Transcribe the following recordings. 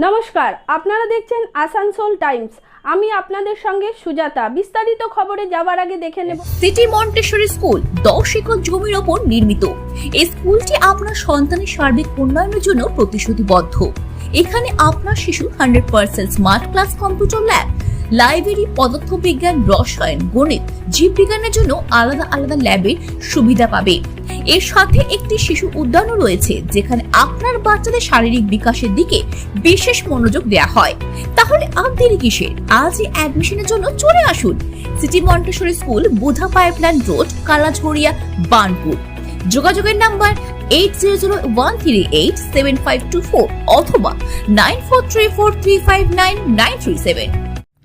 নমস্কার, আপনারা দেখছেন আসানসোল টাইমস। আমি আপনাদের সঙ্গে সুজাতা। বিস্তারিত খবরে যাওয়ার আগে দেখে নেব। সিটি মন্টেসরি স্কুল 10 একর জমির ওপর নির্মিত। এই স্কুলটি আপনার সন্তানের সার্বিক উন্নয়নের জন্য প্রতিশ্রুতিবদ্ধ। এখানে আপনার শিশু 100% smart class, computer lab, library, পদার্থবিজ্ঞান, রসায়ন, গণিত, জীববিজ্ঞানের জন্য আলাদা আলাদা ল্যাবের সুবিধা পাবে। এর সাথে একটি শিশু উদ্যানও রয়েছে, যেখানে আপনার বাচ্চাদের শারীরিক বিকাশের দিকে বিশেষ মনোযোগ দেওয়া হয়। তাহলে আর দেরি কিসের? আজই অ্যাডমিশনের জন্য চলে আসুন সিটি মন্টেসরি স্কুল, বুধা পাইপলাইন রোড, কালাঝড়িয়া, বার্নপুর। যোগাযোগের নাম্বার 8001387524 অথবা 9434359937।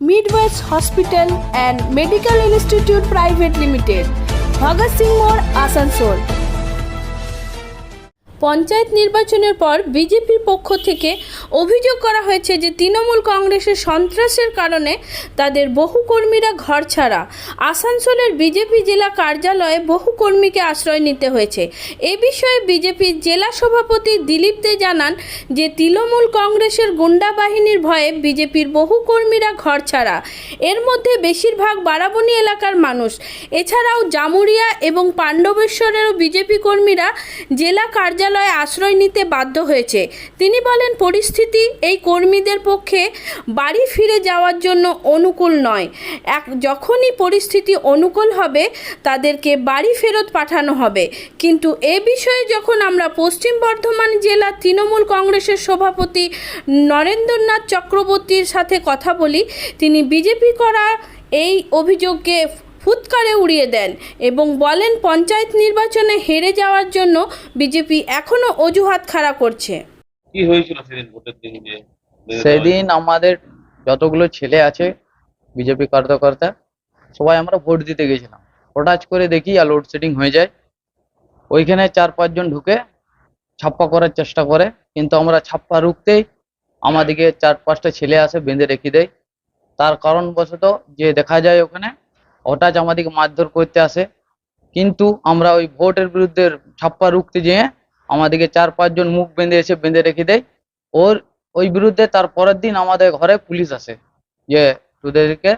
Midwest hospital and medical institute private limited, Bhagat Singh মোড়, আসানসোল। পঞ্চায়েত নির্বাচনের পর বিজেপির পক্ষ থেকে অভিযোগ করা হয়েছে যে তৃণমূল কংগ্রেসের সন্ত্রাসের কারণে তাদের বহু কর্মীরা ঘরছাড়া। আসানসোলের বিজেপি জেলা কার্যালয়ে বহু কর্মীকে আশ্রয় নিতে হয়েছে। এ বিষয়ে বিজেপির জেলা সভাপতি দিলীপ দে জানান যে তৃণমূল কংগ্রেসের গুন্ডা বাহিনীর ভয়ে বিজেপির বহু কর্মীরা ঘরছাড়া। এর মধ্যে বেশিরভাগ বারাবণী এলাকার মানুষ। এছাড়াও জামুরিয়া এবং পাণ্ডবেশ্বরেরও বিজেপি কর্মীরা জেলা কার্যালয়ে আশ্রয় নিতে বাধ্য হয়েছে। তিনি বলেন, পরিস্থিতি এই কর্মীদের পক্ষে বাড়ি ফিরে যাওয়ার জন্য অনুকূল নয়। যখনই পরিস্থিতি অনুকূল হবে তাদেরকে বাড়ি ফেরত পাঠানো হবে। কিন্তু এ বিষয়ে যখন আমরা পশ্চিম বর্ধমান জেলা তৃণমূল কংগ্রেসের সভাপতি নরেন্দ্রনাথ চক্রবর্তীর সাথে কথা বলি, তিনি বিজেপি করা এই অভিযোগকে ফুৎকারে উড়িয়ে দেন এবং বলেন, পঞ্চায়েত নির্বাচনে হেরে যাওয়ার জন্য বিজেপি এখনো অজুহাত খাড়া করছে। কি হয়েছিল সেদিন ভোটের দিন যে সেদিন আমাদের যতগুলো ছেলে আছে বিজেপি কার্যকর্তা সবাই আমরা ভোট দিতে গেছিলাম। হঠাৎ করে দেখি আর লোডশেডিং হয়ে যায়। ওইখানে 4-5 জন ঢুকে ছাপ্পা করার চেষ্টা করে, কিন্তু আমরা ছাপ্পা রুখতেই আমাদেরকে 4-5টা ছেলে আসে বেঁধে রেখে দেয়। তার কারণবশত যে দেখা যায় ওখানে হঠাৎ আমাদেরকে মারধর করতে আসে, কিন্তু আমরা ওই ভোটের বিরুদ্ধে ছাপ্পা রুখতে যেয়ে আমাদেরকে 4-5 জন মুখ বেঁধে রেখে দেয়। ওর ওই বিরুদ্ধে তার পরের দিন আমাদের ঘরে পুলিশ আসে যে তোদেরকে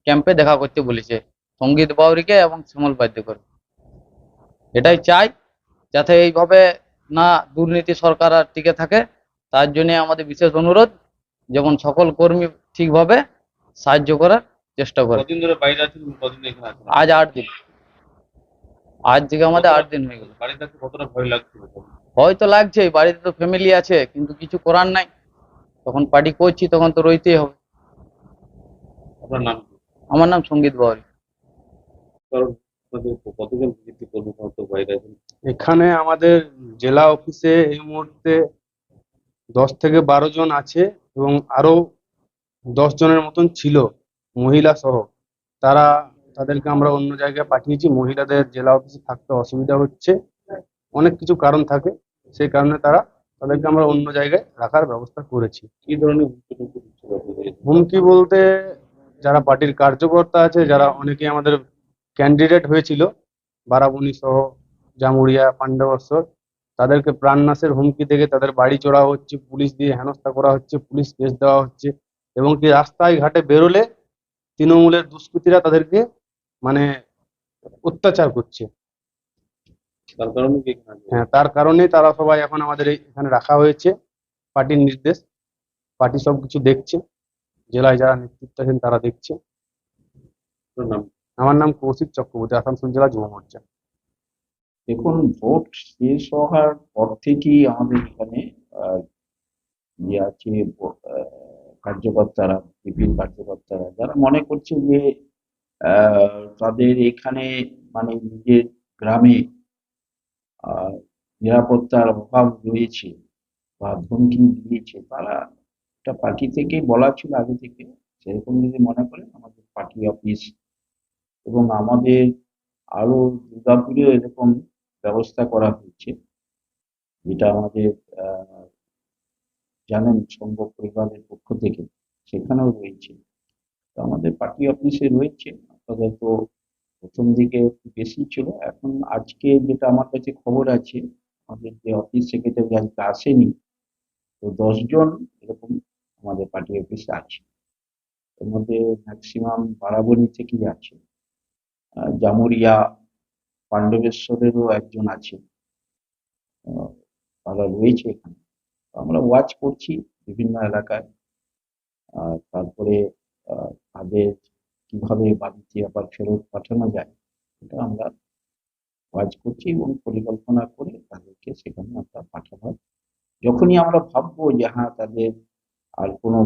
ক্যাম্পে দেখা করতে বলেছে, সঙ্গীত বাউরিকে এবং শ্যামল বাদ্যকর। এটাই চাই যাতে এইভাবে না দুর্নীতি সরকার আর টিকে থাকে। তার জন্য আমাদের বিশেষ অনুরোধ, যেমন সকল কর্মী ঠিকভাবে সাহায্য করার চেষ্টা করে। কদিন ধরে বাইরে আছেন, কদিন এখানে আছেন? আজ 8 দিন, আজ থেকে আমাদের 8 দিন হয়ে গেল। বাড়ি থাকতে কতটা ভয় লাগছিল? ভয় তো লাগছেই, বাড়িতে তো ফ্যামিলি আছে, কিন্তু কিছু করার নাই। তখন পার্টি করছি তখন তো রইতেই হবে। আপনার নাম কি? আমার নাম সঙ্গীত বাউরি। কারণ আপনাদের কতজন বিজেপি কর্মী সমর্থক বাইরে আছেন? এখানে আমাদের জেলা অফিসে এই মুহূর্তে 10 থেকে 12 জন আছে এবং আরো 10 জনের মতন ছিল মহিলা সহ। তাদেরকে আমরা অন্য জায়গায় পাঠিয়েছি। মহিলাদের জেলা অফিসে থাকতে অসুবিধা হচ্ছে, অনেক কিছু কারণ থাকে, সেই কারণে তাদেরকে আমরা অন্য জায়গায় রাখার ব্যবস্থা করেছি। কি ধরনের হুমকি দিচ্ছিল আপনাদের? হুমকি বলতে, যারা পার্টির কার্যকর্তা আছে, যারা অনেকে আমাদের ক্যান্ডিডেট হয়েছিল বারাবণী সহ জামুরিয়া, পাণ্ডবেশ্বর, তাদেরকে প্রাণনাশের হুমকি থেকে তাদের বাড়ি চড়া হচ্ছে, পুলিশ দিয়ে হেনস্থা করা হচ্ছে, পুলিশ কেস দেওয়া হচ্ছে, এবং কি রাস্তায় ঘাটে বেরোলে তৃণমূলের দুষ্কৃতীরা তাদেরকে মানে অত্যাচার করছে। তার কারণে কি এখানে আছেন? হ্যাঁ, তার কারণেই তারা সবাই এখন আমাদের এখানে রাখা হয়েছে। পার্টির নির্দেশ, পার্টি সবকিছু দেখছে, জেলায় যারা নেতৃত্বাধীন তারা দেখছে। আপনার নাম? আমার নাম কৌশিক চক্রবর্তী, আসানসোল জেলা যুব মোর্চা। দেখুন, ভোট শেষ হওয়ার পর থেকেই আমাদের এখানে যে আছে কার্যকর্তারা, বিভিন্ন কার্যকর্তারা যারা মনে করছে যে তাদের এখানে মানে নিজের গ্রামে নিরাপত্তার অভাব রয়েছে বা হুমকি দিয়েছে, তারা একটা পার্টি থেকেই বলা ছিল আগে থেকে। সেরকম যদি মনে করেন, আমাদের পার্টি অফিস এবং আমাদের আরো দুর্গাপুরেও এরকম ব্যবস্থা করা হয়েছে, যেটা আমাদের জানেন সংঘ পরিবারের পক্ষ থেকে সেখানেও রয়েছে। তো আমাদের পার্টি অফিসে রয়েছে। আপাতত প্রথম দিকে একটু বেশি ছিল, এখন আজকে যেটা আমার কাছে খবর আছে, আমাদের যে অফিস সেক্রেটারি আজকে আসেনি, তো 10 জন এরকম আমাদের পার্টি অফিসে আছে। এর মধ্যে ম্যাক্সিমাম বারাবণী থেকেই আছে, জামুরিয়া পাণ্ডবেশ্বরেরও একজন আছে, তারা রয়েছে এখানে। আমরা ওয়াচ করছি বিভিন্ন এলাকায়, তারপরে তাদের কিভাবে বাড়িতে আবার ফেরত পাঠানো যায় এটা আমরা ওয়াচ করছি এবং পরিকল্পনা করে তাদেরকে সেখানে আমরা পাঠাবো। যখনই আমরা ভাববো যে হ্যাঁ তাদের আর কোনো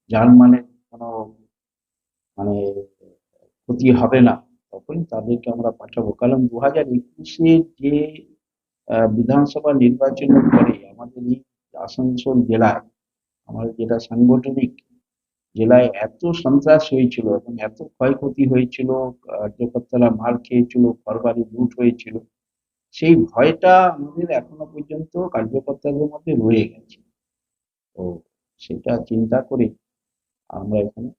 জানমালের কোনো মানে ক্ষতি হবে না, তখনই তাদেরকে আমরা পাঠাবো। কারণ 2021-এ যে বিধানসভা নির্বাচনের পরে আমাদের এই আসানসোল জেলায়, আমাদের যেটা সাংগঠনিক জেলায় এত সন্ত্রাস হয়েছিল এবং এত ক্ষয়ক্ষতি হয়েছিল, কার্যকর্তারা মার খেয়েছিল, ঘরবাড়ি লুট হয়েছিল, সেই ভয়টা আমাদের এখনো পর্যন্ত কার্যকর্তাদের মধ্যে রয়ে গেছে। তো সেটা চিন্তা করে আমরা এখানে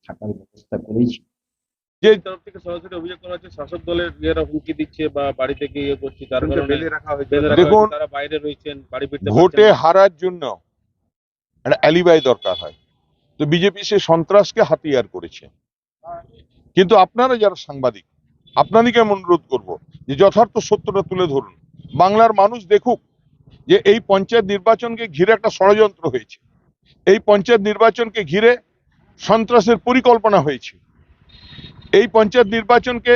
থাকার ব্যবস্থা করেছি। যে তরফ থেকে সরাসরি অভিযোগ করা হচ্ছে শাসক দলের ইয়েরা হুমকি দিচ্ছে বা বাড়ি থেকে ইয়ে করছে, যার কারণে বেঁধে রাখা হয়েছে, দেখুন, তারা বাইরে রয়েছেন, বাড়ি ফিরতে ভোটে হারার জন্য একটা অ্যালিবাই দরকার হয়, তো বিজেপি সে সন্ত্রাসকে হাতিয়ার করেছে। কিন্তু আপনারা যারা সাংবাদিক, আপনাদেরকে আমি অনুরোধ করবো যে যথার্থ সত্যটা তুলে ধরুন, বাংলার মানুষ দেখুক যে এই পঞ্চায়েত নির্বাচনকে ঘিরে একটা ষড়যন্ত্র হয়েছে, এই পঞ্চায়েত নির্বাচনকে ঘিরে সন্ত্রাসের পরিকল্পনা হয়েছে, এই পঞ্চায়েত নির্বাচনকে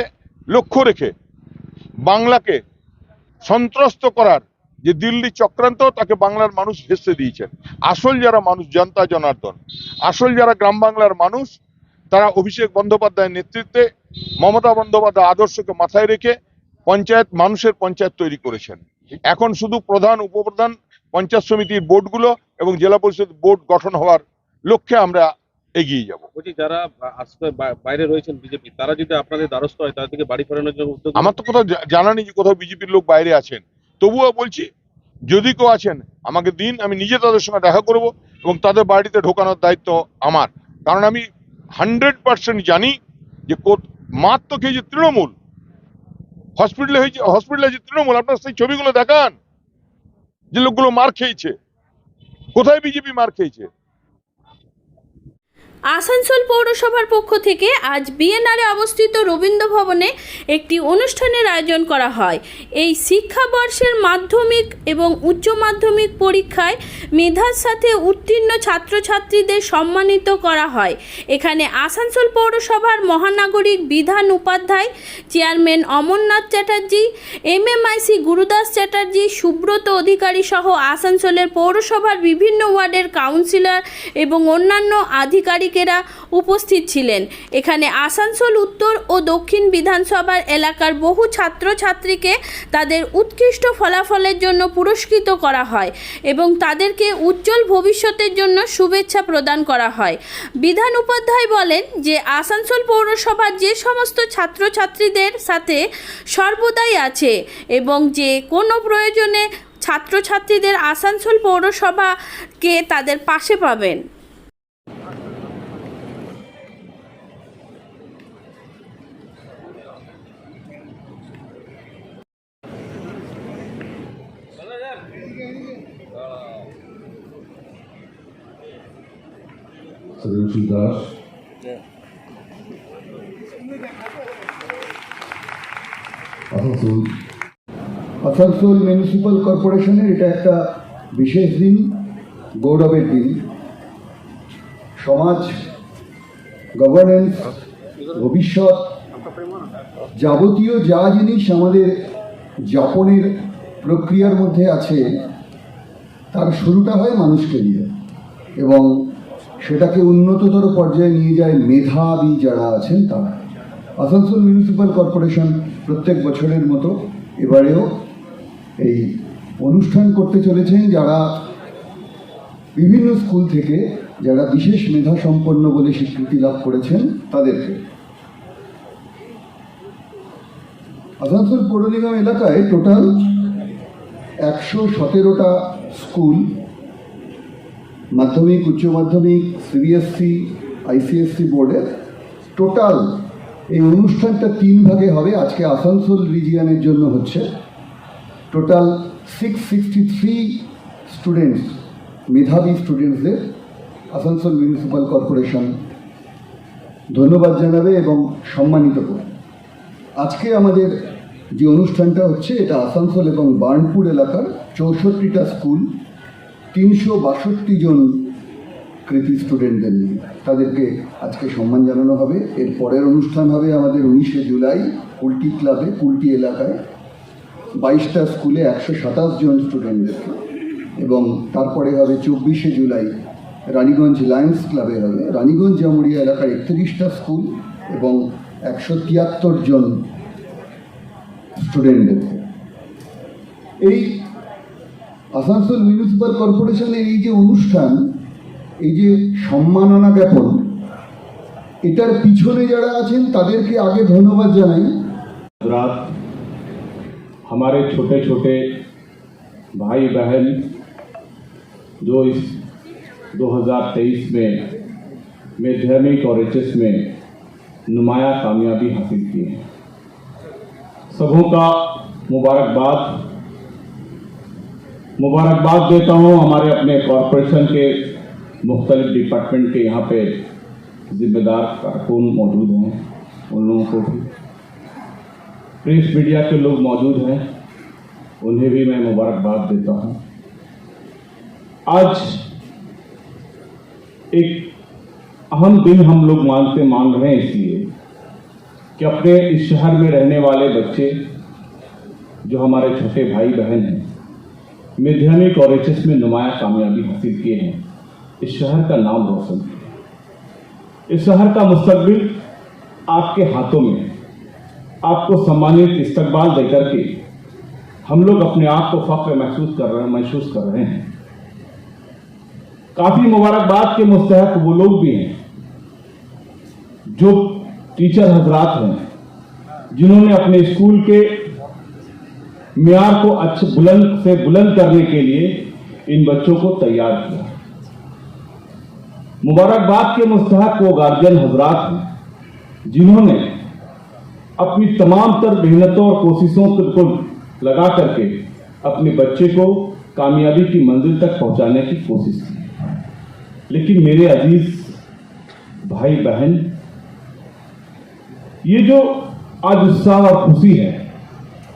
লক্ষ্য রেখে বাংলাকে সন্ত্রস্ত করার যে দিল্লি চক্রান্ত, তাকে বাংলার মানুষ ভেস্তে দিয়েছেন। আসল যারা মানুষ, জনতা জনার্দন, আসল যারা গ্রাম বাংলার মানুষ, তারা অভিষেক বন্দ্যোপাধ্যায়ের নেতৃত্বে, মমতা বন্দ্যোপাধ্যায় আদর্শকে মাথায় রেখে পঞ্চায়েত, মানুষের পঞ্চায়েত তৈরি করেছেন। এখন শুধু প্রধান, উপপ্রধান, পঞ্চায়েত সমিতির বোর্ডগুলো এবং জেলা পরিষদ বোর্ড গঠন হওয়ার লক্ষ্যে আমরা এগিয়ে যাব। বলছি যারা বাইরে রয়েছেন বিজেপি, তারা যদি আপনাদের দ্বারস্থ হয়, তাদের থেকে বাড়ি ফেরানোর জন্য উদ্যোগ? আমার তো কোথাও জানা নেই যে কোথাও বিজেপির লোক বাইরে আছেন, তবুও বলছি যদি কেউ আছেন আমাকে দিন, আমি নিজে তাদের সঙ্গে দেখা করব এবং তাদের বাড়িতে ঢোকানোর দায়িত্ব আমার। কারণ আমি 100% জানি যে মার তো খেয়েছে তৃণমূল, হসপিটালে যে তৃণমূল, আপনার সেই ছবিগুলো দেখান যে লোকগুলো মার খেয়েছে, কোথায় বিজেপি মার খেয়েছে। আসানসোল পৌরসভার পক্ষ থেকে আজ বিএনআরে অবস্থিত রবীন্দ্র ভবনে একটি অনুষ্ঠানের আয়োজন করা হয়। এই শিক্ষাবর্ষের মাধ্যমিক এবং উচ্চ মাধ্যমিক পরীক্ষায় মেধার সাথে উত্তীর্ণ ছাত্রছাত্রীদের সম্মানিত করা হয়। এখানে আসানসোল পৌরসভার মহানাগরিক বিধান উপাধ্যায়, চেয়ারম্যান অমরনাথ চ্যাটার্জি, এমএমআইসি গুরুদাস চ্যাটার্জি, সুব্রত অধিকারী সহ আসানসোলের পৌরসভার বিভিন্ন ওয়ার্ডের কাউন্সিলর এবং অন্যান্য আধিকারিক উপস্থিত ছিলেন। এখানে আসানসোল উত্তর ও দক্ষিণ বিধানসভার এলাকার বহু ছাত্রছাত্রীকে তাদের উৎকৃষ্ট ফলাফলের জন্য পুরস্কৃত করা হয় এবং তাদেরকে উজ্জ্বল ভবিষ্যতের জন্য শুভেচ্ছা প্রদান করা হয়। বিধান উপাধ্যায় বলেন যে আসানসোল পৌরসভার যে সমস্ত ছাত্রছাত্রীদের সাথে সর্বদাই আছে এবং যে কোনো প্রয়োজনে ছাত্রছাত্রীদের আসানসোল পৌরসভাকে তাদের পাশে পাবেন। সৃজনশীল দাস, আসানসোল মিউনিসিপ্যাল কর্পোরেশনের এটা একটা বিশেষ দিন, গৌরবের দিন। সমাজ, গভর্নেন্স, ভবিষ্যৎ, যাবতীয় যা জিনিস আমাদের যাপনের প্রক্রিয়ার মধ্যে আছে, তার শুরুটা হয় মানুষকে দিয়ে এবং সেটাকে উন্নততর পর্যায়ে নিয়ে যায় মেধাবী যারা আছেন তারা। আসানসোল মিউনিসিপ্যাল কর্পোরেশন প্রত্যেক বছরের মতো এবারেও এই অনুষ্ঠান করতে চলেছেন যারা বিভিন্ন স্কুল থেকে যারা বিশেষ মেধা সম্পন্ন বলে স্বীকৃতি লাভ করেছেন তাদেরকে। আসানসোল পৌর নিগম এলাকায় টোটাল 117টা স্কুল, মাধ্যমিক, উচ্চ মাধ্যমিক, সিবিএসসি, আইসিএসসি বোর্ডের টোটাল এই অনুষ্ঠানটা 3 ভাগে হবে। আজকে আসানসোল রিজিয়নের জন্য হচ্ছে। টোটাল 663 স্টুডেন্টস মেধাবী স্টুডেন্টসদের আসানসোল মিউনিসিপ্যাল কর্পোরেশন ধন্যবাদ জানাবে এবং সম্মানিত করবে। আজকে আমাদের যে অনুষ্ঠানটা হচ্ছে এটা আসানসোল এবং বার্নপুর এলাকার 64টা স্কুল, 362 জন কৃতি স্টুডেন্টদের নিয়ে তাদেরকে আজকে সম্মান জানানো হবে। এর পরের অনুষ্ঠান হবে আমাদের 19শে জুলাই কুলটি ক্লাবে, কুলটি এলাকায় 22টা স্কুলে 127 জন স্টুডেন্টদেরকে, এবং তারপরে হবে 24শে জুলাই রানীগঞ্জ লায়ন্স ক্লাবে হবে রানীগঞ্জ জামুরিয়া এলাকার 31টা স্কুল এবং 173 জন স্টুডেন্টদেরকে। এই আসানসোল মিউনিসিপ্যাল কর্পোরেশনের এই যে অনুষ্ঠান, এই যে সম্মাননা জ্ঞাপন, এটার পিছনে যারা আছেন তাদেরকে আগে ধন্যবাদ জানাই। रात हमारे छोटे छोटे भाई बहन जो इस 2023 में माध्यमिक और एचएस में नुमाया कामयाबी हासिल की है, सबों का मुबारकबाद देता हूं। हमारे अपने कॉरपोरेशन के मुख्तलिफ डिपार्टमेंट के यहाँ पे जिम्मेदार कारकुन मौजूद हैं, उन लोगों को भी, प्रेस मीडिया के लोग मौजूद हैं, उन्हें भी मैं मुबारकबाद देता हूं। आज एक अहम दिन हम लोग मान रहे हैं, इसलिए कि अपने इस शहर में रहने वाले बच्चे जो हमारे छोटे भाई बहन हैं, माध्यमिक और एचएस में नुमाया कामयाबी हासिल किए हैं, इस शहर का नाम रोशन किया। इस शहर का मुस्तकबिल आपके हाथों में है। आपको सम्मानित इस्तकबाल देकर के हम लोग अपने आप को फख्र महसूस कर रहे हैं। काफी मुबारकबाद के मुस्तहक वो लोग भी हैं जो टीचर हजरात हैं, जिन्होंने अपने स्कूल के मियार को अच्छे बुलंद करने के लिए इन बच्चों को तैयार किया। मुबारकबाद के मुस्तहक वो गार्जियन हजरात हैं जिन्होंने अपनी तमाम तर मेहनतों और कोशिशों को लगा करके अपने बच्चे को कामयाबी की मंजिल तक पहुंचाने की कोशिश की। लेकिन मेरे अजीज भाई बहन, ये जो आज उत्साह और खुशी है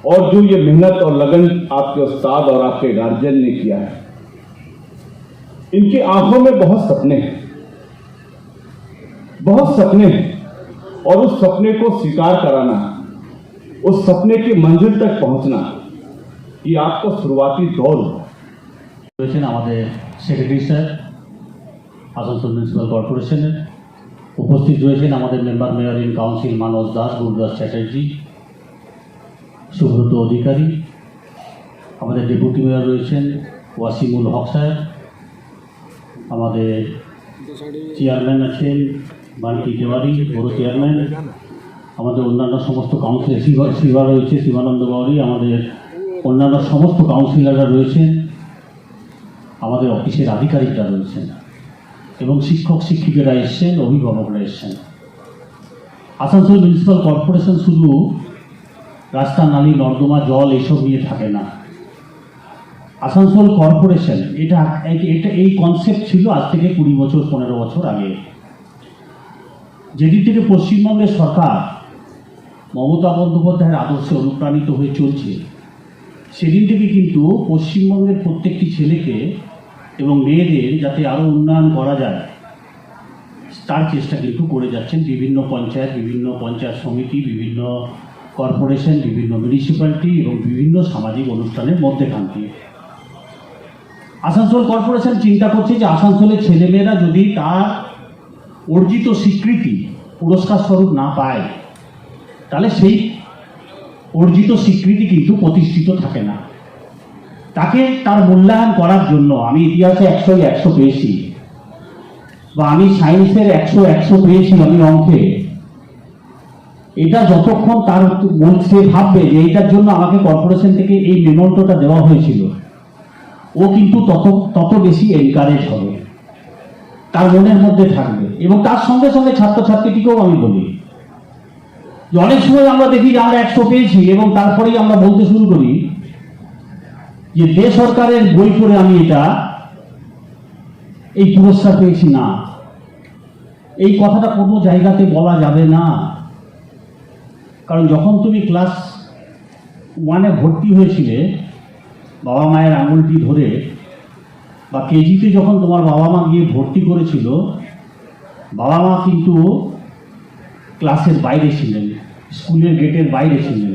और जो ये मेहनत और लगन आपके उस्ताद और आपके गार्जियन ने किया है, इनकी आंखों में बहुत सपने हैं, और उस सपने को साकार कराना, उस सपने की मंजिल तक पहुंचना, ये आपका शुरुआती दौर है। রয়েছেন আমাদের সেক্রেটারি স্যার আসানসোল মিউনিসিপ্যাল কর্পোরেশনের, উপস্থিত রয়েছেন আমাদের মেম্বার মেয়র ইন কাউন্সিল মানস দাস, গুরুদাস চ্যাটার্জি, সুব্রত অধিকারী, আমাদের ডেপুটি মেয়র রয়েছেন ওয়াসিমুল হক সাহেব, আমাদের চেয়ারম্যান আছেন বান্টি তেওয়ারি, বড় চেয়ারম্যান, আমাদের অন্যান্য সমস্ত কাউন্সিলর, শিবা রয়েছে, শিবানন্দ বাউরি, আমাদের অন্যান্য সমস্ত কাউন্সিলররা রয়েছেন, আমাদের অফিসের আধিকারিকরা রয়েছেন এবং শিক্ষক শিক্ষিকারা এসছেন, অভিভাবকরা এসছেন। আসানসোল মিউনিসিপ্যাল কর্পোরেশন শুধু রাস্তা, নালী, নর্দমা, জল এসব নিয়ে থাকে না। আসানসোল কর্পোরেশন এটা এই কনসেপ্ট ছিল আজ থেকে 20 বছর 15 বছর আগে, যেদিন থেকে পশ্চিমবঙ্গের সরকার মমতা বন্দ্যোপাধ্যায়ের আদর্শে অনুপ্রাণিত হয়ে চলছে, সেদিন থেকে কিন্তু পশ্চিমবঙ্গের প্রত্যেকটি ছেলেকে এবং মেয়েদের যাতে আরও উন্নয়ন করা যায় তার চেষ্টা কিন্তু করে যাচ্ছেন বিভিন্ন পঞ্চায়েত সমিতি, বিভিন্ন কর্পোরেশন, বিভিন্ন মিউনিসিপ্যালিটি এবং বিভিন্ন সামাজিক অনুষ্ঠানের মধ্যেখান দিয়ে। আসানসোল কর্পোরেশন চিন্তা করছে যে আসানসোলের ছেলেমেয়েরা যদি তার অর্জিত স্বীকৃতি পুরস্কার স্বরূপ না পায়, তাহলে সেই অর্জিত স্বীকৃতি কিন্তু প্রতিষ্ঠিত থাকে না। তাকে তার মূল্যায়ন করার জন্য আমি ইতিহাসে 100 পেয়েছি, বা আমি সায়েন্সের 100 পেয়েছি, আমি অঙ্কে, এটা যতক্ষণ তার সে ভাববে যে এইটার জন্য আমাকে কর্পোরেশন থেকে এই মেমোন্টোটা দেওয়া হয়েছিল, ও কিন্তু তত বেশি এনকারেজ হবে, তার মনের মধ্যে থাকবে। এবং তার সঙ্গে সঙ্গে ছাত্রছাত্রীটিকেও আমি বলি যে অনেক সময় আমরা দেখি যে আমরা 100 পেয়েছি এবং তারপরেই আমরা বলতে শুরু করি যে সরকারের বই পড়ে আমি এটা এই পুরস্কার পেয়েছি, না, এই কথাটা কোনো জায়গাতে বলা যাবে না। কারণ যখন তুমি ক্লাস 1-এ ভর্তি হয়েছিলে বাবা মায়ের আঙুলটি ধরে, বা কেজিতে যখন তোমার বাবা মা গিয়ে ভর্তি করেছিল, বাবা মা কিন্তু ক্লাসের বাইরে ছিলেন, স্কুলের গেটের বাইরে ছিলেন।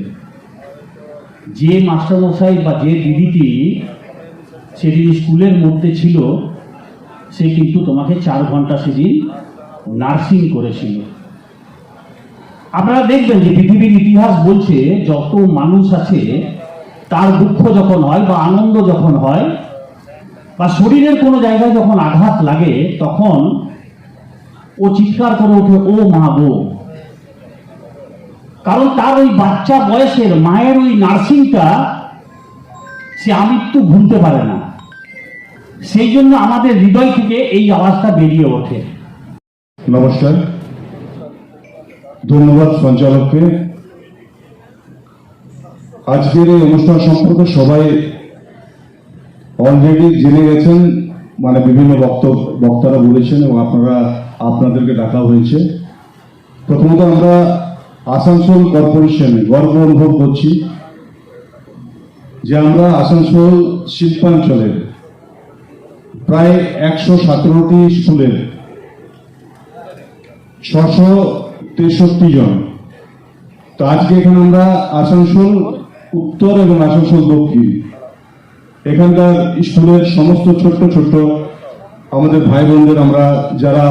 যে মাস্টারমশাই বা যে দিদিটি সেদিন স্কুলের মধ্যে ছিল, সে কিন্তু তোমাকে 4 ঘন্টা সেদিন নার্সিং করেছিল। আপনারা দেখবেন যে পৃথিবীর ইতিহাস বলছে যত মানুষ আছে তার দুঃখ যখন হয় বা আনন্দ যখন হয় বা শরীরের কোনো জায়গায় যখন আঘাত লাগে, তখন ও চিৎকার করে ওঠে, ও মা গো। কারণ তার ওই বাচ্চা বয়সের মায়ের ওই নার্সিংটা সে আমৃত্যু ভুলতে পারে না। সেই জন্য আমাদের হৃদয় থেকে এই আওয়াজটা বেরিয়ে ওঠে। নমস্কার, ধন্যবাদ সঞ্চালককে। আজকের এই অনুষ্ঠান সম্পর্কে সবাই অলরেডি জেনে গেছেন, মানে বিভিন্ন বক্তারা বলেছেন এবং আপনাদেরকে ডাকা হয়েছে। প্রথমত আমরা আসানসোল কর্পোরেশনে গর্ব অনুভব করছি যে আমরা আসানসোল শিল্পাঞ্চলের প্রায় 117টি স্কুলের 663 জন, তো আজকে এখানে আমরা আসানসোল উত্তর এবং আসানসোল দক্ষিণ এখানকার স্কুলের সমস্ত ছোট্ট ছোট্ট আমাদের ভাই বোনদের আমরা যারা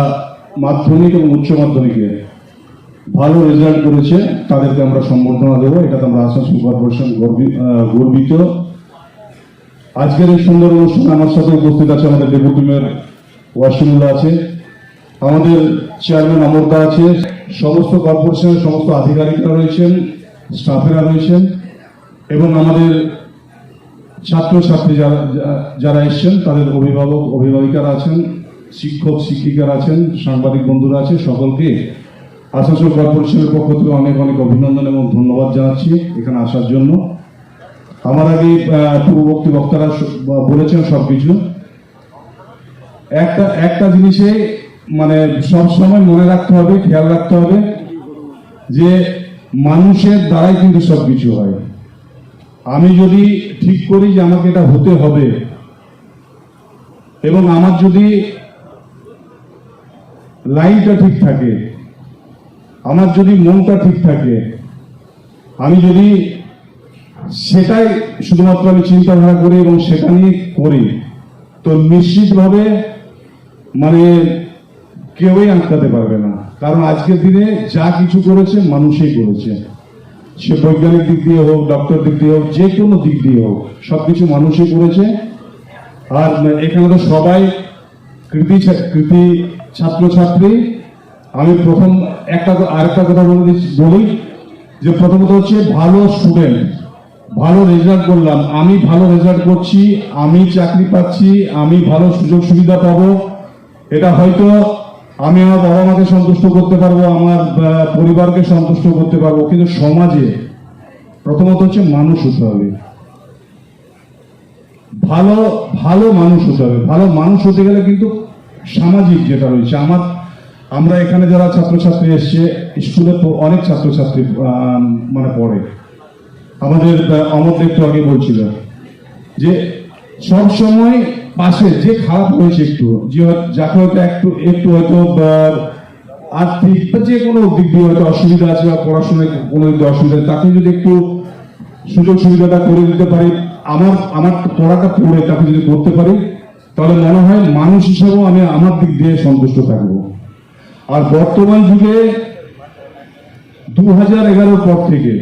মাধ্যমিক এবং উচ্চ মাধ্যমিকে ভালো রেজাল্ট করেছে তাদেরকে আমরা সম্বর্ধনা দেবো। এটাতে আমরা আসানসোল কর্পোরেশন গর্বিত। আজকের এই সুন্দর অনুষ্ঠানে আমার সাথে উপস্থিত আছে আমাদের ডেপুটি মেয়র ওয়াসিমুল্লাহ আছে, আমাদের চেয়ারম্যান অমরদা আছে, সমস্ত কর্পোরেশনের সমস্ত আধিকারিকরা রয়েছেন, স্টাফেরা রয়েছেন এবং আমাদের ছাত্রছাত্রী যারা এসছেন তাদের অভিভাবক অভিভাবিকারা আছেন, শিক্ষক শিক্ষিকারা আছেন, সাংবাদিক বন্ধুরা আছে। সকলকে আসানসোল কর্পোরেশনের পক্ষ থেকে অনেক অনেক অভিনন্দন এবং ধন্যবাদ জানাচ্ছি এখানে আসার জন্য। আমার আগে পূর্ববর্তী বক্তারা বলেছেন সবকিছু। একটা জিনিসে মানে সবসময় মনে রাখতে হবে, খেয়াল রাখতে হবে যে মানুষের দ্বারাই কিন্তু সবকিছু হয়। আমি যদি ঠিক করি যে আমাকে এটা হতে হবে এবং আমার যদি লাইনটা ঠিক থাকে, আমার যদি মনটা ঠিক থাকে, আমি যদি সেটাই শুধুমাত্র আমি চিন্তাধারা করি এবং সেটা নিয়ে করি, তো নিশ্চিতভাবে মানে কেউই আটকাতে পারবে না। কারণ আজকের দিনে যা কিছু করেছে মানুষই করেছে, সে বৈজ্ঞানিক দিক দিয়ে হোক, ডক্টর দিক দিয়ে হোক, যে কোনো দিক দিয়ে হোক, সবকিছু মানুষই করেছে। আর এখানে তো সবাই কৃতি ছাত্রছাত্রী। আমি প্রথম আরেকটা কথা বলি যে প্রথমত হচ্ছে ভালো স্টুডেন্ট, ভালো রেজাল্ট করলাম, আমি ভালো রেজাল্ট করছি, আমি চাকরি পাচ্ছি, আমি ভালো সুযোগ সুবিধা পাবো, এটা হয়তো আমি আমার বাবা মাকে সন্তুষ্ট করতে পারবো, আমার পরিবারকে সন্তুষ্ট করতে পারবো, কিন্তু সমাজে প্রথমত হচ্ছে মানুষ হতে হবে, ভালো ভালো মানুষ হতে হবে। ভালো মানুষ হতে গেলে কিন্তু সামাজিক যেটা রয়েছে, আমরা এখানে যারা ছাত্রছাত্রী এসছে, স্কুলে অনেক ছাত্রছাত্রী মানে পড়ে, আমাদের অমর একটু আগে বলছিল যে সব সময় পাশে যে খারাপ হয়েছে একটু, যে যাকে হয়তো একটু হয়তো আর্থিক বা যে কোনো দিক দিয়ে হয়তো অসুবিধা আছে বা পড়াশোনায় কোনো দিক দিয়ে অসুবিধা, তাকে যদি একটু সুযোগ সুবিধাটা করে দিতে পারি, আমার পড়াটা পড়ে তাকে যদি করতে পারি, তাহলে মনে হয় মানুষ হিসেবেও আমি আমার দিক দিয়ে সন্তুষ্ট থাকবো। আর বর্তমান যুগে 2011 পর থেকে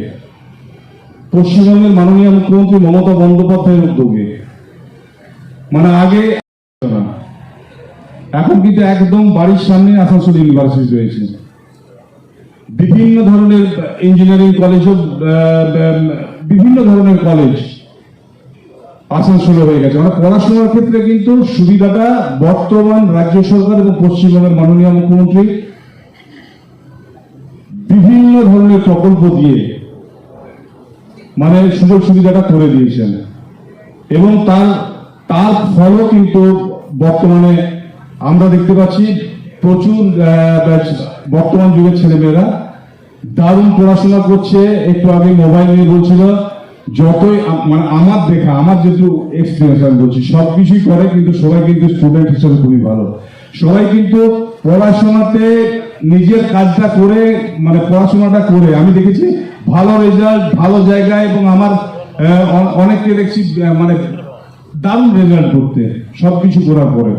পশ্চিমবঙ্গের মাননীয় মুখ্যমন্ত্রী মমতা বন্দ্যোপাধ্যায়ের উদ্যোগে, মানে আগে এখন কিন্তু একদম বাড়ির সামনে আসানসোল ইউনিভার্সিটি রয়েছে, বিভিন্ন ধরনের ইঞ্জিনিয়ারিং কলেজ, বিভিন্ন ধরনের কলেজ আসানসোলে হয়ে গেছে। মানে পড়াশোনার ক্ষেত্রে কিন্তু সুবিধাটা বর্তমান রাজ্য সরকার এবং পশ্চিমবঙ্গের মাননীয় মুখ্যমন্ত্রী বিভিন্ন ধরনের প্রকল্প দিয়ে মানে সুযোগ সুবিধাটা করে দিয়েছেন এবং তার ফলও কিন্তু বর্তমানে আমরা দেখতে পাচ্ছি প্রচুর বর্তমান যুগের ছেলেমেয়েরা দারুণ পড়াশোনা করছে। একটু আগে মোবাইল নিয়ে বলছিল, যতই মানে আমার দেখা, আমার যেহেতু এক্সপিরিয়েন্স আমি বলছি, সবকিছুই করে, কিন্তু সবাই কিন্তু স্টুডেন্ট হিসেবে খুবই ভালো। সবাই কিন্তু পড়াশোনাতে নিজের কাজটা করে, মানে পড়াশোনাটা করে আমি দেখেছি ভালো রেজাল্ট, ভালো জায়গায়, এবং আমার অনেককে দেখছি মানে দারুণ রেজাল্ট করতে সবকিছু করার পরে।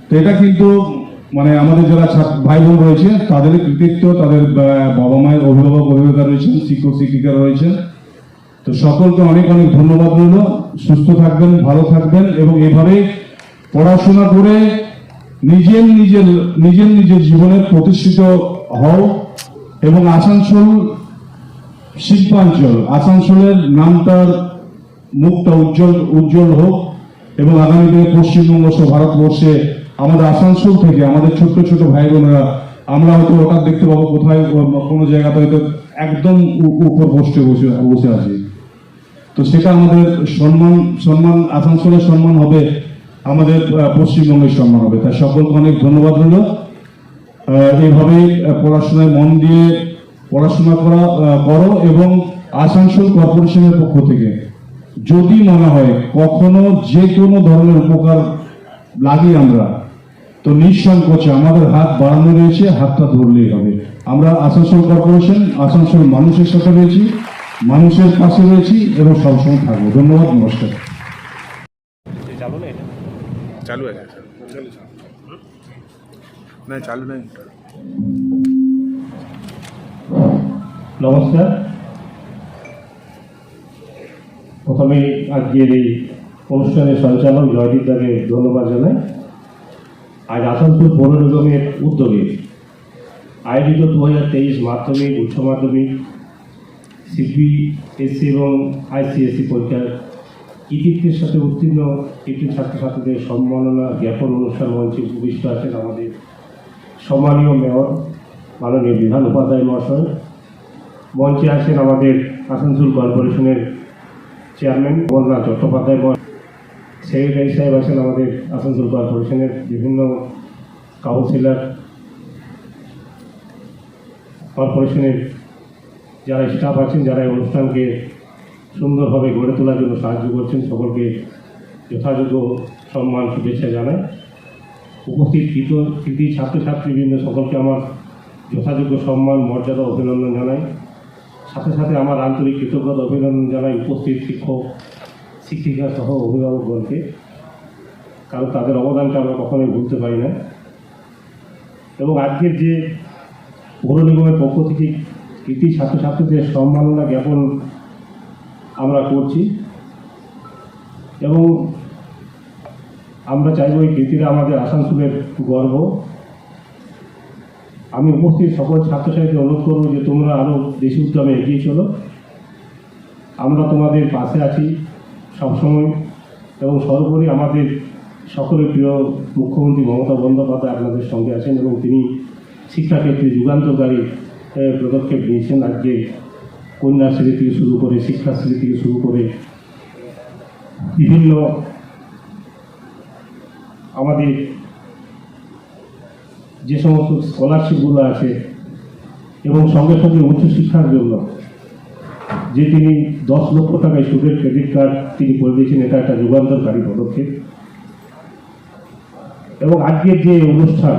তো এটা কিন্তু মানে আমাদের যারা ভাই বোন রয়েছে তাদের কৃতিত্ব, তাদের বাবা মায়ের অভিভাবক অভিভাবিকা রয়েছেন, শিক্ষক শিক্ষিকা রয়েছেন। তো সকলকে অনেক অনেক ধন্যবাদ রইল। সুস্থ থাকবেন, ভালো থাকবেন, এবং এভাবে পড়াশোনা করে নিজের জীবনে প্রতিষ্ঠিত হও, এবং আসানসোল শিল্পাঞ্চল, আসানসোলের নামটার মুখটা উজ্জ্বল হোক, এবং আগামী দিনে পশ্চিমবঙ্গ সহ ভারতবর্ষে আমাদের আসানসোল থেকে আমাদের ছোট্ট ছোট ভাই বোনেরা, আমরা হয়তো ওটা দেখতে পাবো কোথায় কোনো জায়গাতে হয়তো একদম উপর পোস্টে বসে আছি। তো সেটা আমাদের সম্মান আসানসোলের সম্মান হবে, আমাদের পশ্চিমবঙ্গের সম্মান হবে। তাই সকলকে অনেক ধন্যবাদ রইল। এইভাবেই পড়াশোনায় মন দিয়ে পড়াশোনা করো, এবং আসানসোল কর্পোরেশনের পক্ষ থেকে যদি মনে হয় কখনো যে কোনো ধরনের উপকার লাগি আমরা, তো নিঃসংকোচে আমাদের হাত বাড়ানো রয়েছে, হাতটা ধরলেই হবে। আমরা আসানসোল কর্পোরেশন, আসানসোল মানুষের সাথে রয়েছি, মানুষের পাশে রয়েছি, এবং সবসময় থাকবো। ধন্যবাদ, নমস্কার। চালু আছে না, চালু নেই। নমস্কার। প্রথমে আজকের এই অনুষ্ঠানের সঞ্চালক জয়দীপ দাকে ধন্যবাদ জানাই। আজ আসানসোল পৌর নিগমের উদ্যোগে আয়োজিত 2023 মাধ্যমিক, উচ্চ মাধ্যমিক, সিবিএসসি এবং আইসিএসসি পরীক্ষার কৃতিত্বের সাথে উত্তীর্ণ কৃতি ছাত্রছাত্রীদের সম্মাননা জ্ঞাপন অনুষ্ঠান মঞ্চে উপবিষ্ট আছেন আমাদের সম্মানীয় মেয়র মাননীয় বিধান উপাধ্যায় মহাশয়। মঞ্চে আছেন আমাদের আসানসোল কর্পোরেশনের চেয়ারম্যান অমরনাথ চট্টোপাধ্যায় মহাশয়। সেক্রেটারি সাহেব আছেন আমাদের আসানসোল কর্পোরেশনের বিভিন্ন কাউন্সিলর, কর্পোরেশনের যারা স্টাফ আছেন, যারা এই অনুষ্ঠানকে সুন্দরভাবে গড়ে তোলার জন্য সাহায্য করছেন, সকলকে যথাযোগ্য সম্মান শুভেচ্ছা জানাই। উপস্থিত কৃতি ছাত্রছাত্রীবৃন্দ সকলকে আমার যথাযোগ্য সম্মান, মর্যাদা, অভিনন্দন জানাই। সাথে সাথে আমার আন্তরিক কৃতজ্ঞতা অভিনন্দন জানাই উপস্থিত শিক্ষক শিক্ষিকা সহ অভিভাবকগণকে, কারণ তাদের অবদানটা আমরা কখনোই ভুলতে পারি না। এবং আজকের যে পৌর নিগমের পক্ষ থেকে কৃতি ছাত্রছাত্রীদের সম্মাননা জ্ঞাপন আমরা করছি, এবং আমরা চাইব এই কৃতিরা আমাদের আসানসোলের গর্ব। আমি উপস্থিত সকল ছাত্রছাত্রীদের অনুরোধ করব যে তোমরা আরও বেশি উদ্যমে এগিয়ে চলো। আমরা তোমাদের পাশে আছি সবসময়, এবং সর্বোপরি আমাদের সকলের প্রিয় মুখ্যমন্ত্রী মমতা বন্দ্যোপাধ্যায় আপনাদের সঙ্গে আছেন, এবং তিনি শিক্ষাক্ষেত্রে যুগান্তকারী পদক্ষেপ নিয়েছেন। আজকে কন্যাশ্রী থেকে শুরু করে, শিক্ষাশ্রী থেকে শুরু করে বিভিন্ন আমাদের যে সমস্ত স্কলারশিপগুলো আছে, এবং সঙ্গে সঙ্গে উচ্চশিক্ষার জন্য যে তিনি 10 লক্ষ টাকায় স্টুডেন্ট ক্রেডিট কার্ড তিনি করে দিয়েছেন, এটা একটা যুগান্তকারী পদক্ষেপ। এবং আজকের যে অনুষ্ঠান,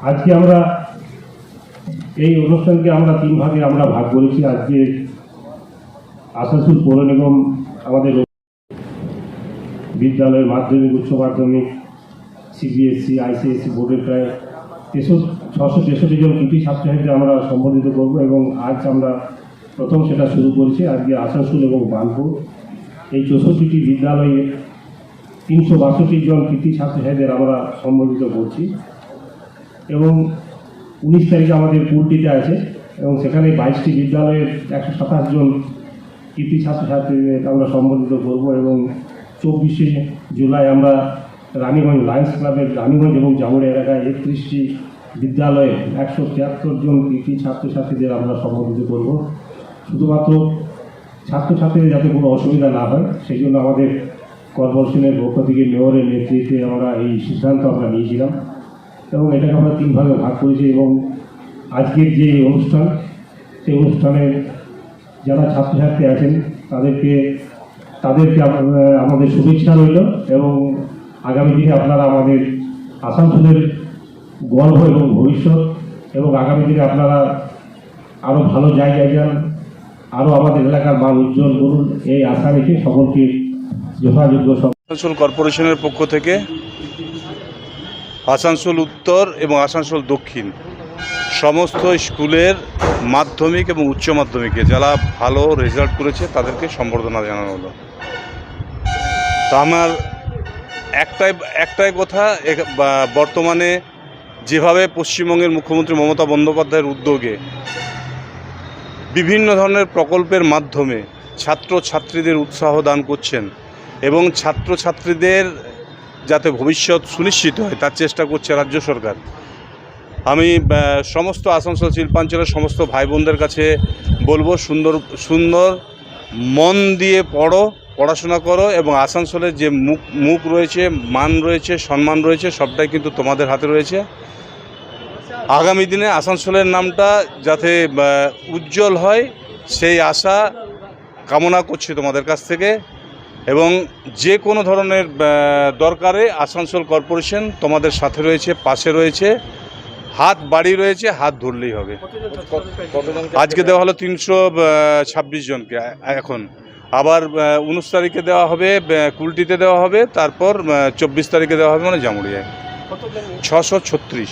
আজকে আমরা এই অনুষ্ঠানকে আমরা 3 ভাগে আমরা ভাগ করেছি। আজকে আসানসোল পৌর নিগম আমাদের বিদ্যালয়ের মাধ্যমিক, উচ্চ মাধ্যমিক, সিবিএসসি, আইসিএসসি বোর্ডের প্রায় 663 জন কৃতি ছাত্রছাত্রীদের আমরা সম্বোধিত করব, এবং আজ আমরা প্রথম সেটা শুরু করেছি। আজকে আসানসোল এবং বার্নপুর এই 64টি বিদ্যালয়ে 362 জন কৃতি ছাত্রছাত্রীদের আমরা সম্বোধিত করছি, এবং 19 তারিখে আমাদের কুলটিতে আছে, এবং সেখানে 22টি বিদ্যালয়ের 127 জন কৃতি ছাত্রছাত্রীদের আমরা সম্বোধিত করব, এবং 24শে জুলাই আমরা রানীগঞ্জ লায়ন্স ক্লাবের রানীগঞ্জ এবং জামুড়িয়া এলাকায় 31টি বিদ্যালয়ে 173 জন কৃতি ছাত্রছাত্রীদের আমরা সম্বোধিত করব। শুধুমাত্র ছাত্রছাত্রীদের যাতে কোনো অসুবিধা না হয় সেই জন্য আমাদের কর্পোরেশনের পক্ষ থেকে মেয়রের নেতৃত্বে আমরা এই সিদ্ধান্ত আমরা নিয়েছিলাম এবং এটাকে আমরা 3 ভাগে ভাগ করেছি। এবং আজকের যে অনুষ্ঠান, সেই অনুষ্ঠানে যারা ছাত্রছাত্রী আছেন তাদেরকে আমাদের শুভেচ্ছা রইল এবং আগামী দিনে আপনারা আমাদের আসানসোলের গর্ব এবং ভবিষ্যৎ, এবং আগামী দিনে আপনারা আরও ভালো জায়গায় যান, আরও আমাদের এলাকার মান উজ্জ্বল করুন, এই আশা রেখে সকলকে যথাযোগ্য আসানসোল কর্পোরেশনের পক্ষ থেকে আসানসোল উত্তর এবং আসানসোল দক্ষিণ সমস্ত স্কুলের মাধ্যমিক এবং উচ্চ মাধ্যমিকে যারা ভালো রেজাল্ট করেছে তাদেরকে সম্বর্ধনা জানানো হলো। তো আমার একটাই কথা, বর্তমানে যেভাবে পশ্চিমবঙ্গের মুখ্যমন্ত্রী মমতা বন্দ্যোপাধ্যায়ের উদ্যোগে বিভিন্ন ধরনের প্রকল্পের মাধ্যমে ছাত্রছাত্রীদের উৎসাহ দান করছেন এবং ছাত্রছাত্রীদের যাতে ভবিষ্যৎ সুনিশ্চিত হয় তার চেষ্টা করছে রাজ্য সরকার। আমি সমস্ত আসানসোল শিল্পাঞ্চলের সমস্ত ভাই বোনদের কাছে বলবো, সুন্দর মন দিয়ে পড়াশোনা করো এবং আসানসোলের যে মুখ রয়েছে, মান রয়েছে, সম্মান রয়েছে, সবটাই কিন্তু তোমাদের হাতে রয়েছে। আগামী দিনে আসানসোলের নামটা যাতে উজ্জ্বল হয় সেই আশা কামনা করছি তোমাদের কাছ থেকে, এবং যে কোনো ধরনের দরকারে আসানসোল কর্পোরেশন তোমাদের সাথে রয়েছে, পাশে রয়েছে, হাত বাড়িয়ে রয়েছে, হাত ধরলেই হবে। আজকে দেওয়া হলো 326 জনকে, এখন আবার 19 তারিখে দেওয়া হবে কুলটিতে দেওয়া হবে, তারপর 24 তারিখে দেওয়া হবে মানে জামুড়িয়ায় 636।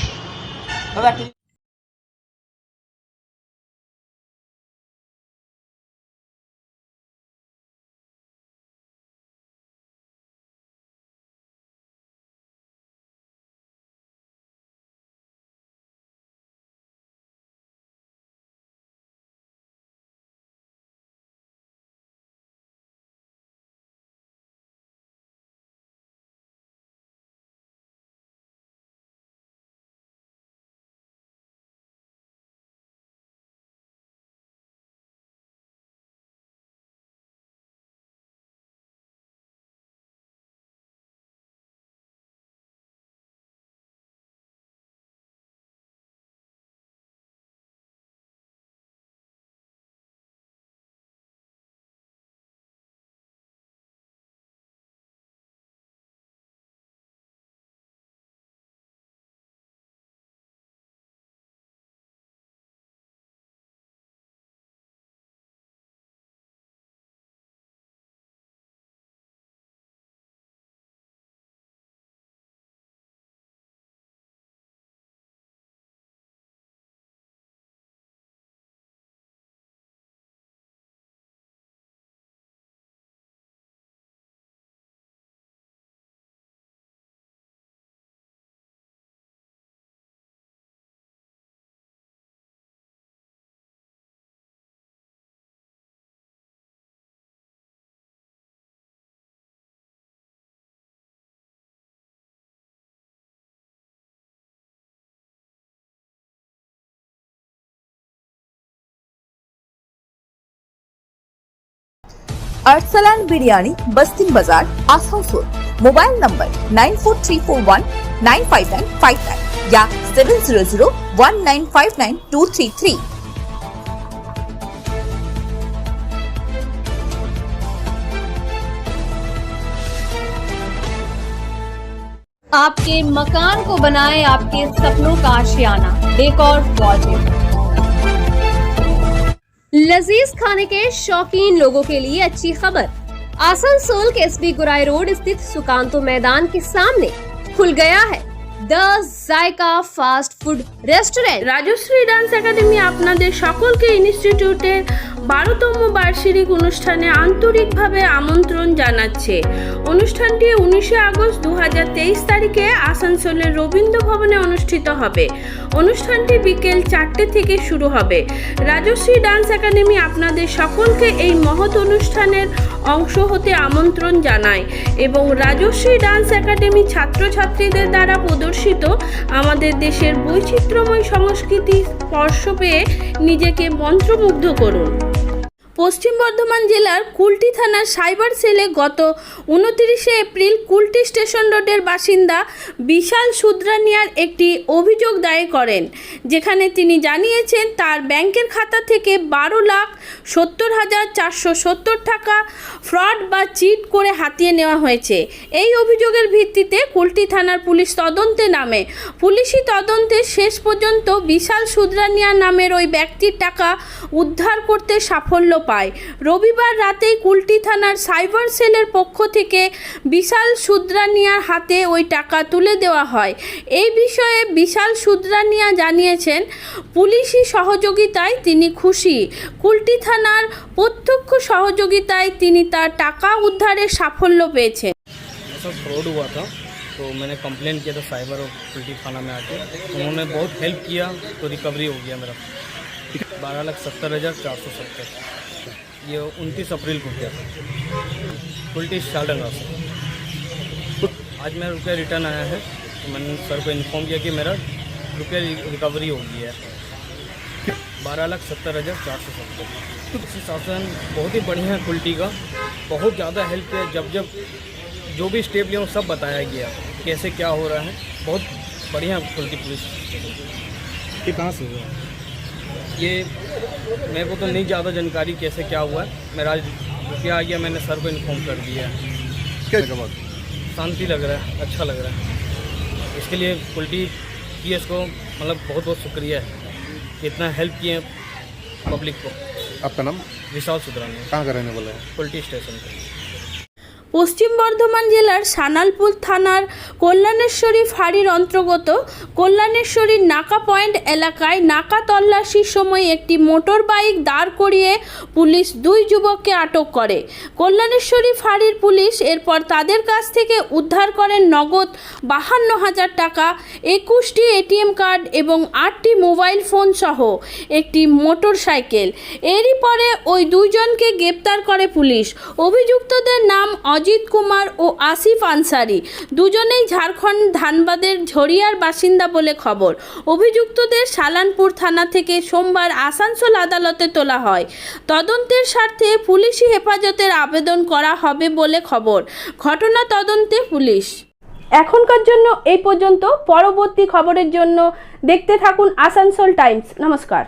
আরসালান বিরিয়ানি, বস্তিন বাজার, আসানসোল। মোবাইল নম্বর 9434195959 या 7001959233। आपके मकान को बनाए आपके सपनों का आशियाना, डेकोर वॉलपेपर। लजीज खाने के शौकीन लोगों के लिए अच्छी खबर, आसनसोल के एसबी गुराई रोड स्थित सुकांतो मैदान के सामने खुल गया है the Zaika fast food restaurant. Rajshree dance academy আপনাদের সকলকে ইনস্টিটিউটের 12তম বার্ষিক অনুষ্ঠানে আন্তরিকভাবে আমন্ত্রণ জানাচ্ছে। অনুষ্ঠানটি 19 আগস্ট 2023 তারিখে আসানসোলের রবীন্দ্র ভবনে অনুষ্ঠিত হবে। অনুষ্ঠানটি বিকেল 4টে থেকে শুরু হবে। রাজশ্রী ডান্স একাডেমি আপনাদের সকলকে এই মহৎ অনুষ্ঠানের অংশ হতে আমন্ত্রণ জানায় এবং রাজশ্রী ডান্স একাডেমি ছাত্রছাত্রীদের দ্বারা প্রদর্শিত আমাদের দেশের বৈচিত্র্যময় সংস্কৃতি স্পর্শ পেয়ে নিজেকে মন্ত্রমুগ্ধ করুন। পশ্চিম বর্ধমান জেলার কুলটি থানার সাইবার সেলে গত 29 এপ্রিল কুলটি স্টেশন রোডের বাসিন্দা বিশাল সুদ্রানিয়ার একটি অভিযোগ দায়ের করেন, যেখানে তিনি জানিয়েছেন তার ব্যাংকের খাতা থেকে 12,70,470 টাকা ফ্রড বা চিট করে হাতিয়ে নেওয়া হয়েছে। এই অভিযোগের ভিত্তিতে কুলটি থানার পুলিশ তদন্তে নামে। পুলিশি তদন্তে শেষ পর্যন্ত বিশাল সুদ্রানিয়া নামের ওই ব্যক্তির টাকা উদ্ধার করতে সাফল্য পায়। রবিবার রাতেই কুলটি থানার সাইবার সেলের পক্ষ থেকে বিশাল সুদ্রানিয়ার হাতে ওই টাকা তুলে দেওয়া হয়। এই বিষয়ে বিশাল সুদ্রানিয়া জানিয়েছেন, পুলিশি সহযোগিতায় তিনি খুশি। কুলটি থানার প্রত্যক্ষ সহযোগিতায় তিনি তার টাকা উদ্ধারে সাফল্য পেয়েছেন। ऐसा फ्रॉड हुआ था तो मैंने कंप्लेन किया था साइबर और पुलिस थाना में आके, उन्होंने बहुत हेल्प किया तो रिकवरी हो गया मेरा 12,70,470। ये 29 अप्रैल को किया था पुलिस शालडंगा से। आज मेरा रुपया रिटर्न आया है तो मैंने सर को इन्फॉर्म किया कि मेरा रुपया रिकवरी हो गया है 12,70,470। इसी शासन बहुत ही बढ़िया है कुल्टी का, बहुत ज़्यादा हेल्प किया। जब जो भी स्टेप लिया वो सब बताया गया कैसे क्या हो रहा है। बहुत बढ़िया कुल्टी पुलिस। ये कहाँ से हुआ? ये मेरे को तो नहीं ज़्यादा जानकारी कैसे क्या हुआ है। मेरा आज रुपया आ गया, मैंने सर को इन्फॉर्म कर दिया है। क्या बात? शांति लग रहा है, अच्छा लग रहा है। इसके लिए कुल्टी पीएस को मतलब बहुत बहुत शुक्रिया है कि इतना हेल्प किए पब्लिक को। आपका नाम? विशाल सुधरानी। कहाँ का रहने वाला है? कुल्टी स्टेशन पे। পশ্চিম বর্ধমান জেলার সানালপুর থানার কল্যাণেশ্বরী ফাঁড়ির অন্তর্গত কল্যাণেশ্বরীর নাকা পয়েন্ট এলাকায় নাকা তল্লাশির সময় একটি মোটর বাইক দাঁড় করিয়ে পুলিশ 2 যুবককে আটক করে। কল্যাণেশ্বরী ফাঁড়ির পুলিশ এরপর তাদের কাছ থেকে উদ্ধার করেন নগদ 52,000 টাকা, 21টি এটিএম কার্ড এবং 8টি মোবাইল ফোন সহ একটি মোটর সাইকেল। এরই পরে ওই 2 জনকে গ্রেপ্তার করে পুলিশ। অভিযুক্তদের নাম অজিত কুমার ও আসিফ আনসারি, দুজনেই ঝাড়খণ্ড ধানবাদের ঝরিয়ার বাসিন্দা বলে খবর। অভিযুক্তদের সালানপুর থানা থেকে সোমবার আসানসোল আদালতে তোলা হয়। তদন্তের স্বার্থে পুলিশি হেফাজতের আবেদন করা হবে বলে খবর। ঘটনা তদন্তে পুলিশ। এখনকার জন্য এই পর্যন্ত। পরবর্তী খবরের জন্য দেখতে থাকুন আসানসোল টাইমস। নমস্কার।